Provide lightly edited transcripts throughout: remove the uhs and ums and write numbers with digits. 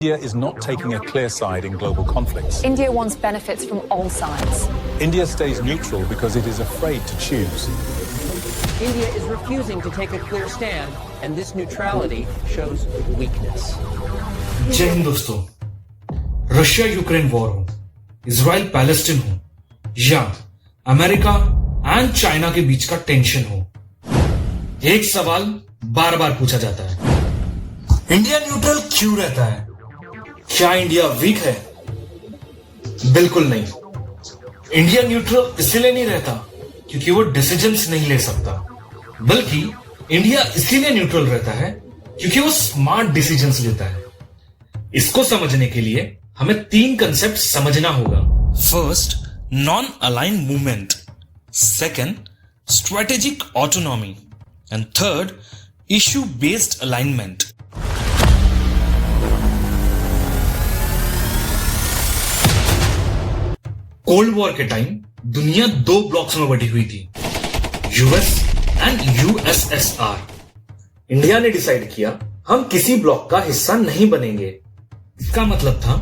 India is not taking a clear side in global conflicts. India wants benefits from all sides. India stays neutral because it is afraid to choose. India is refusing to take a clear stand, and this neutrality shows weakness. जय हिंद दोस्तों, Russia Ukraine war हो, Israel Palestine हो, या America and China के बीच का tension हो, एक सवाल बार बार पूछा जाता है, इंडिया न्यूट्रल क्यों रहता है? क्या इंडिया वीक है? बिल्कुल नहीं। इंडिया न्यूट्रल इसलिए नहीं रहता क्योंकि वो डिसीजंस नहीं ले सकता, बल्कि इंडिया इसीलिए न्यूट्रल रहता है क्योंकि वो स्मार्ट डिसीजंस लेता है। इसको समझने के लिए हमें तीन कंसेप्ट समझना होगा। First, non align movement, second, strategic autonomy, and third, issue based alignment. Cold war के टाइम दुनिया दो ब्लॉक्स में बटी हुई थी, यूएस एंड यूएसएसआर। इंडिया ने डिसाइड किया हम किसी ब्लॉक का हिस्सा नहीं बनेंगे। इसका मतलब था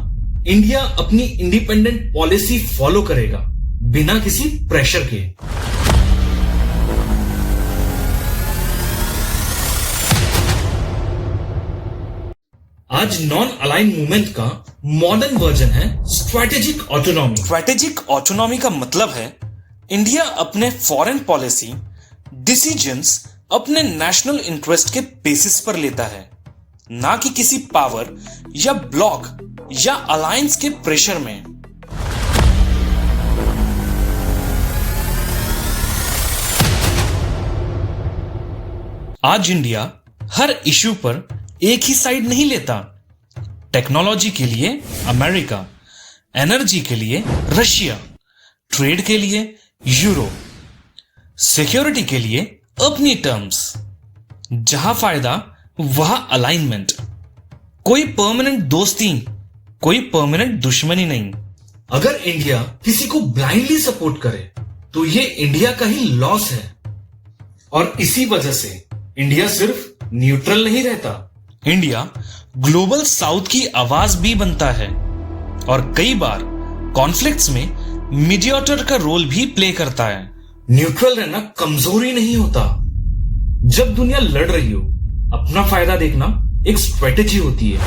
इंडिया अपनी इंडिपेंडेंट पॉलिसी फॉलो करेगा बिना किसी प्रेशर के। आज नॉन अलाइन मूवमेंट का मॉडर्न वर्जन है स्ट्रेटेजिक ऑटोनॉमी। स्ट्रेटेजिक ऑटोनॉमी का मतलब है इंडिया अपने फॉरेन पॉलिसी डिसीजंस अपने नेशनल इंटरेस्ट के बेसिस पर लेता है, ना कि किसी पावर या ब्लॉक या अलायंस के प्रेशर में। आज इंडिया हर इश्यू पर एक ही साइड नहीं लेता। टेक्नोलॉजी के लिए अमेरिका, एनर्जी के लिए रशिया, ट्रेड के लिए यूरोप, सिक्योरिटी के लिए अपनी टर्म्स। जहां फायदा वहां अलाइनमेंट। कोई परमानेंट दोस्ती, कोई परमानेंट दुश्मनी नहीं। अगर इंडिया किसी को ब्लाइंडली सपोर्ट करे तो ये इंडिया का ही लॉस है, और इसी वजह से इंडिया सिर्फ न्यूट्रल नहीं रहता, इंडिया ग्लोबल साउथ की आवाज भी बनता है और कई बार कॉन्फ्लिक्ट्स में मीडिएटर का रोल भी प्ले करता है। न्यूट्रल रहना कमजोरी नहीं होता। जब दुनिया लड़ रही हो, अपना फायदा देखना एक स्ट्रेटेजी होती है।